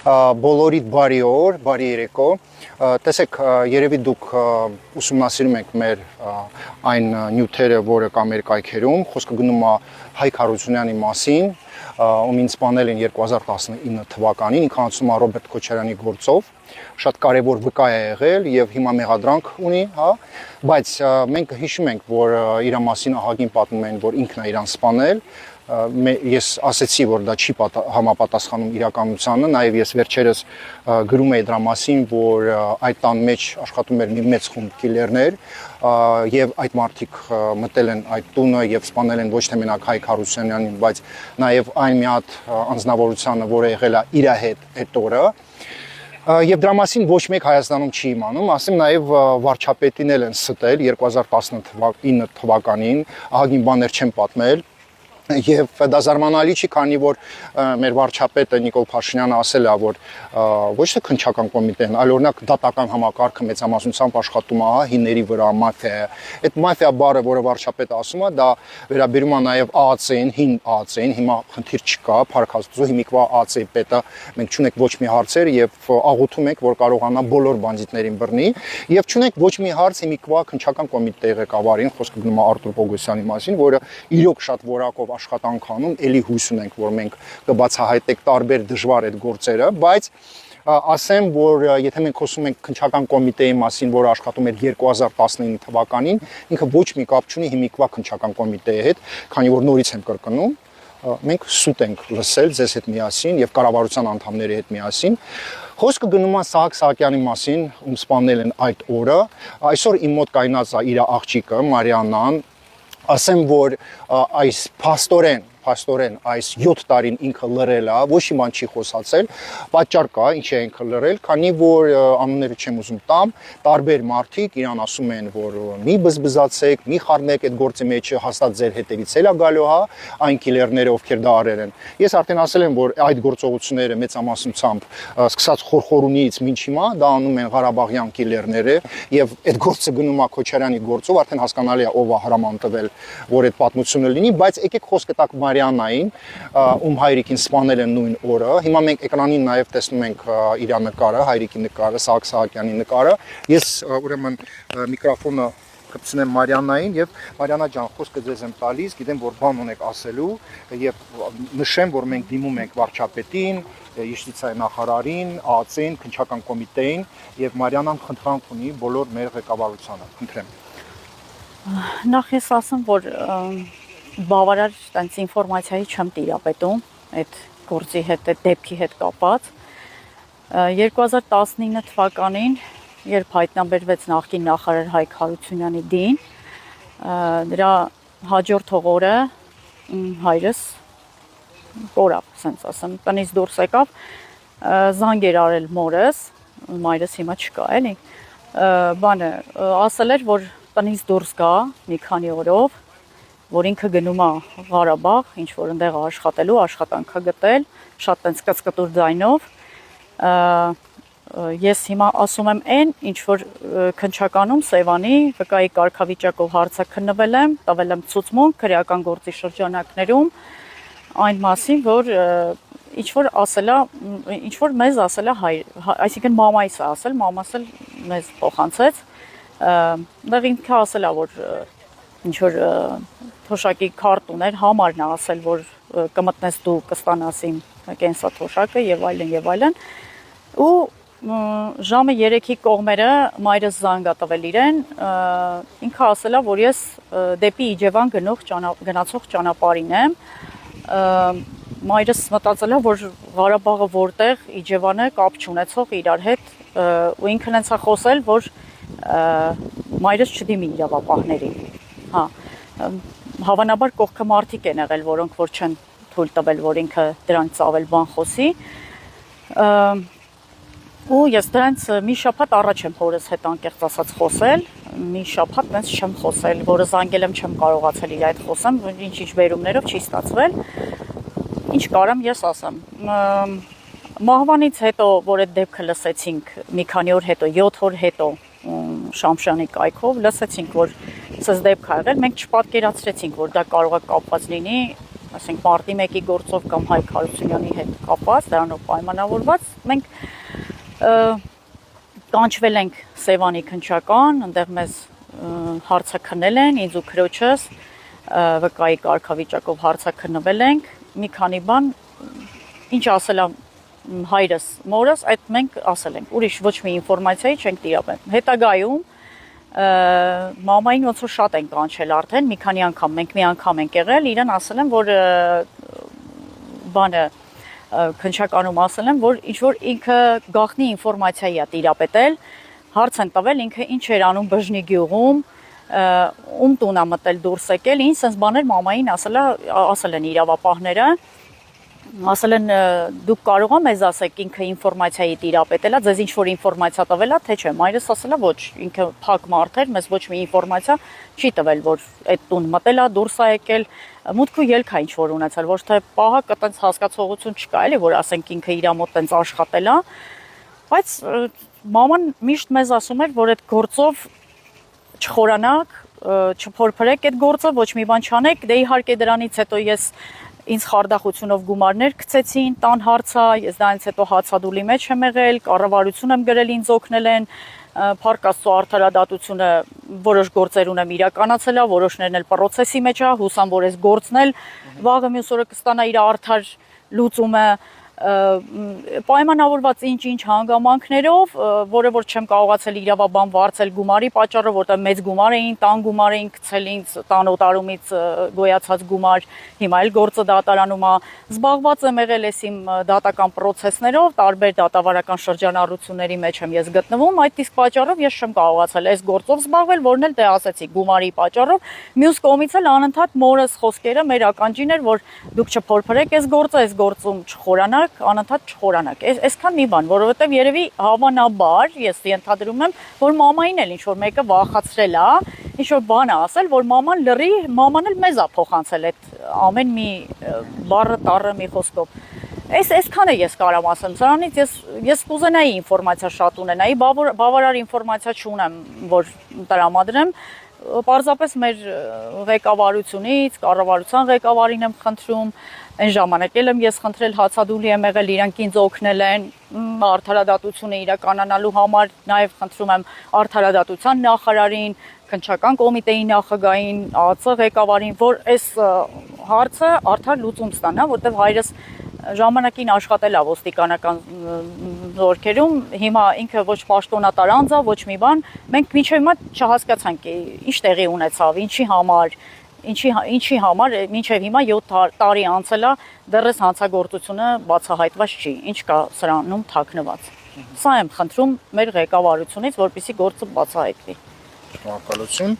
Բոլորիդ բարի օր, բարի երեկո։ Տեսեք, երևի դուք ուսումնասիրում եք մեր այն նյութերը, որը կա մեր կայքերում, խոսքը գնում է Հայկ Հարությունյանի մասին, ում ինձ սպանել են 2019 թվականին, ինքը անցնում է Ռոբերտ Քոչարյանի գործով, շատ կարևոր վկա է եղել եւ հիմա մեղադրանք ունի, հա, բայց մենք հիշում ենք, որ իր մասին ահագին պատմում են, որ ինքն է իրան սպանել։ Ես ասեցի, որ դա չի համապատասխանում իրականությանը, նաև ես վերջերս գրում էի դրա մասին, որ այդ տան մեջ աշխատում էր մի մեծ խումբ կիլերներ եւ այդ մարդիկ մտել են այդ տունը եւ սպանել են ոչ թե մենակ Հայկ Հարությունյանին, բայց նաև այն մի հատ անձնավորությանը, որը եղել է իր հետ այդ օրը։ Եվ դրա մասին ոչ մեկ Հայաստանում չի իմանում, ասեմ նաև վարչապետին էլ են ստել 2019 թվականին, ահագին բաներ չեմ պատմել։ Եվ դա զարմանալի չի, քանի որ մեր վարչապետը Նիկոլ Փաշինյանը ասել է, որ ոչ թե քննչական կոմիտեն, այլ օրինակ դատական համակարգը մեծամասնությամբ աշխատում է հիների վրա, մաֆիա։ Այդ մաֆիա բառը, որը վարչապետը ասում է, դա վերաբերում է նաև ԱԱՑ-ին, հին ԱԱՑ-ին, հիմա խնդիր չկա, Փառք Աստծո, հիմիկվա ԱԱՑ-ի պետը մենք չունենք ոչ մի հարցեր եւ աղոթում ենք, որ կարողանա բոլոր բանդիտներին բռնի եւ չունենք ոչ մի հարց հիմիկվա քննչական կոմիտեի ղեկավարին, խոսքը գնում է Արտուր Պողոսյանի մասին, որը իրոք շատ որակով աշխատանք անում, էլի հույս ունենք, որ մենք կբացահայտենք տարբեր դժվար այդ գործերը, բայց ասեմ, որ եթե մենք խոսում ենք քննչական կոմիտեի մասին, որը աշխատում էր 2019 թվականին, ինքը ոչ մի կապ չունի հիմիկվա քննչական կոմիտեի հետ, քանի որ նորից եմ կրկնում, մենք սուտ ենք լսել ձեզ հետ միասին եւ կառավարության անդամների հետ միասին։ Խոսքը գնում է Սահակ Սահակյանի մասին, ում սպանել են այդ օրը, այսօր իմ մոտ կայնած է իր աղջիկը Մարիանան, ասեմ, որ այս փաստորեն այս 7 տարին ինքը լրել է, ոչ մի բան չի խոսացել, պատճառ կա, ինչի է ինքը լրել, քանի որ անունները չեմ ուզում տամ, տարբեր մարդիկ իրան ասում են, որ մի բզբզացեք, մի խառնեք այդ գործի մեջը, հաստատ ձեր հետևից էլ է գալու, հա, այն կիլերները, ովքեր դա արել են։ Ես արդեն ասել եմ, որ այդ գործողությունները մեծամասնությամբ սկսած Խորխորունիից մինչ հիմա դա անում են Ղարաբաղյան կիլերները, եւ այդ գործը գնում է Քոչարյանի գործով, արդեն հասկանալի է ով է հրաման տվել, որ այդ պատմությունը լինի, բայց եկեք խոսքը տակ Մարիանային, ում հայրիկին սպանել են նույն օրը։ Հիմա մենք էկրանին նաև տեսնում ենք իր նկարը, հայրիկի նկարը, Սահակ Սահակյանի նկարը։ Ես ուրեմն միկրոֆոնը կպցնեմ Մարիանային եւ Մարիանա ջան, խոսքը ձեզ եմ տալիս, գիտեմ, որ բան ունեք ասելու եւ նշեմ, որ մենք դիմում ենք վարչապետին, Յուստիցիայի նախարարին, ԱԱՑ-ին, քննչական կոմիտեին եւ Մարիանան խնդրանք ունի բոլոր մեր ղեկավարությանը։ Խնդրեմ։ Նախ ես ասեմ, որ բավարար տենց ինֆորմացիայի չեմ տիրապետում այդ գործի հետ, այդ դեպքի հետ կապված։ 2019 թվականին, երբ հայտնաբերվեց նախկին նախարար Հայկ Հարությունյանի դին, դրա հաջորդ օրը հայրս կորավ, ասենց ասեմ, տնից դուրս եկավ, զանգ էր արել մորս, մայրս հիմա չկա, էլի, բանը ասել էր, որ տնից դուրս գա մի քանի օրով, որ ինքը գնում է Ղարաբաղ, ինչ որ այնտեղ աշխատելու, աշխատանք գտել, շատ տենց կծկտուր ձայնով։ Ես հիմա ասում եմ այն, ինչ որ քննչականում Սևանի վկայի կարգավիճակով հարցը քննվել եմ, տվել եմ ցուցմունք քրեական գործի շրջանակներում այն մասին, որ ինչ որ ասել է, ինչ որ մեզ ասել է հայր, այսինքն մամայիս է ասել, մամաս էլ մեզ փոխանցեց, դեռ ինքը ասել է, որ ինչ որ թոշակի քարտ ուներ, համարն է ասել, որ կմտնես դու կստանաս իմ կենսա թոշակը եւ այլն, ու ժամը 3-ի կողմերը մայրս զանգ է տվել իրեն, ինքը ասել է, որ ես դեպի Իջևան գնացող ճանապարհին եմ, մայրս մտածել է, որ Ղարաբաղը որտեղ Իջևանը կապ չունեցող իրար հետ, ու ինքն հենց է խոսել, որ մայրս չդիմի իրավապահներին, հա, հավանաբար կողքը մարդիկ են եղել, որոնք որ չեն թույլ տվել, որ ինքը դրանց ծավել բան խոսի, ու ես դրանց մի շաբաթ առաջ եմ հորս հետ անկեղծ ասած խոսել, մի շաբաթ մենց չեմ խոսել, որը զանգել եմ չեմ կարողացել իր այդ խոսեմ, ինչ բերումներով չի ստացվել, ինչ կարամ ես ասեմ, մահվանից հետո, որ այդ դեպքը լսեցինք մի քանի օր հետո, 7 օր հետո Շամշյանի կայքով, լսեցինք, որ սենց դեպք ա եղել, մենք չպատկերացրեցինք, որ դա կարող է կապված լինի ասենք մարտի 1-ի գործով կամ Հայկ Հարությունյանի հետ կապված, դրանով պայմանավորված, մենք կանչվել ենք Սևանի քննչական, այնտեղ մեզ հարցաքննել են, ինձ ու քրոջս վկայի կարգավիճակով հարցաքննվել ենք, մի քանի բան, ինչ ասել է հայրս, մորս, այդ մենք ասել ենք, ուրիշ ոչ մի ինֆորմացիայի չենք տիրապետել։ Հետագայում մամային ոնց որ շատ են կանչել արդեն, մի քանի անգամ, մենք մի անգամ ենք եղել, իրեն ասել եմ, որ բանը քննչականում ասել եմ, որ ինչ որ ինքը գաղտնի ինֆորմացիայի է տիրապետել, հարց են տվել ինքը ինչ էր անում Բժնի գյուղում, ում տուն է մտել դուրս եկել, ինչ sense բաներ մամային ասել են իրավապահները, ասել են դուք կարող եք մեզ ասեք ինքը ինֆորմացիայի տիրապետել է, ձեզ ինչ որ ինֆորմացիա տվել է, թե չէ, մայրս ասել է ոչ, ինքը փակ մարդ էր, մեզ ոչ մի ինֆորմացիա չի տվել, որ այդ տուն մտել է, դուրս է եկել, մուտք ու ելք է ինչ որ ունեցել, ոչ թե պահակ այտենց հասկացողություն չկա, էլի որ ասենք ինքը իր մոտ տենց աշխատել է, բայց մաման միշտ մեզ ասում էր, որ այդ գործով չխորանաք, չփորփրեք այդ գործը, ոչ մի բան չանեք, դե իհարկե դրանից հետո ինձ խարդախությունով գումարներ գցեցին, տան հարցա, ես դրանից հետո հացադուլի մեջ եմ եղել, կառավարություն եմ գրել, ինձ օգնել են, Փառք Աստծո արդարադատությունը որոշ գործեր ունեմ իրականացել է, որոշներն էլ պրոցեսի մեջ է, հուսամ որ այս գործն էլ վաղը մյուս օրը կստանա իր արդար լուծումը, պայմանավորված ինչ հանգամանքներով, որը որ չեմ կարողացել իրավաբան վարձել գումարի պատճառով, որտեղ մեծ գումար էին, տան գումար էին գցել ինձ, տան օտարումից գոյացած գումար, հիմա էլ գործը դատարանում է, զբաղված եմ եղել ես իմ դատական պրոցեսներով, տարբեր դատավարական շրջանառությունների մեջ եմ ես գտնվում, այդ իսկ պատճառով ես չեմ կարողացել այս գործով զբաղվել, որն էլ դե ասեցի գումարի պատճառով, մյուս կողմից էլ անընդհատ մորս խոսքերը մեր ականջին էր, որ դուք չփորփրեք այս գործում չխորանաք անընդհատ չխորանաք։ Այսքան մի բան, որովհետև երևի հավանաբար ես ենթադրում եմ, որ մամային էլ ինչ որ մեկը վախացրել է, ինչ որ բան է ասել, որ մաման լրի, մաման էլ մեզ է փոխանցել այդ ամեն մի բառը տառը մի խոսքով։ Այսքանը ես կարամ ասեմ, սրանից ես կուզենայի ինֆորմացիա շատ ունենայի, բավարար ինֆորմացիա չունեմ, որ տրամադրեմ, պարզապես մեր ղեկավարությունից, կառավարության ղեկավարին եմ խնդրում, այն ժամանակ էլ եմ ես խնդրել հացադուլի եմ եղել, իրանք ինձ օգնել են արդարադատությունը իրականանալու համար, նաև խնդրում եմ արդարադատության նախարարին, քննչական կոմիտեի նախագահին, ԱԱՑ ղեկավարին, որ այս հարցը արդար լուծում ստանա, որտեղ հայրս ժամանակին աշխատել է ոստիկանական զորքերում, հիմա ինքը ոչ պաշտոնատար անձ է, ոչ մի բան, մենք մինչև հիմա չհասկացանք ինչ տեղի ունեցավ, ինչի համար մինչև հիմա 7 տարի անցել է, դեռ հանցագործությունը բացահայտված չի, ինչ կա սրանում թաքնված։ Սա եմ խնդրում մեր ղեկավարությունից, որպեսզի գործը բացահայտվի։ Շնորհակալություն։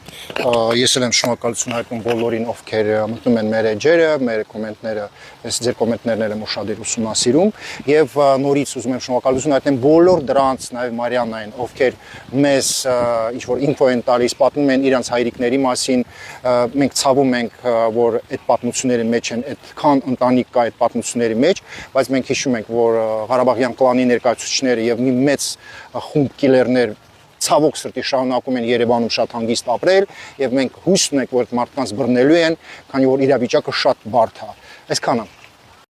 Ես էլ եմ շնորհակալություն հայտնում բոլորին, ովքեր մտնում են մեր էջերը, մեր կոմենտները, ես ձեր կոմենտներն եմ ուշադիր ուսումնասիրում եւ նորից ուզում եմ շնորհակալություն հայտնել բոլոր դրանց, նաեւ Մարիաննային, ովքեր մեզ ինչ որ ինֆո են տալիս, պատմում են իրենց հայրիկների մասին, մենք ցավում ենք, որ այդ պատմությունների մեջ են, այդքան ընտանիք կա այդ պատմությունների մեջ, բայց մենք հիշում ենք, որ Ղարաբաղյան կլանի ներկայացուցիչները եւ մի մեծ խումբ կիլերներ ցավոք սրտի շարունակում են Երևանում շատ հանգիստ ապրել եւ մենք հույս ունենք, որ այդ մարդկանց բռնելու են, քանի որ իրավիճակը շատ բարդ է։ Այսքանը։